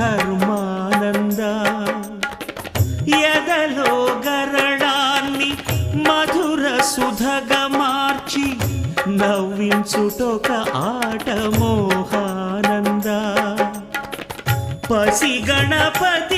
ధర్మానంద ఎదలో గరళాన్ని మధుర సుధగా మార్చి నవ్వించుటొక ఆట మోహానంద పసి గణపతి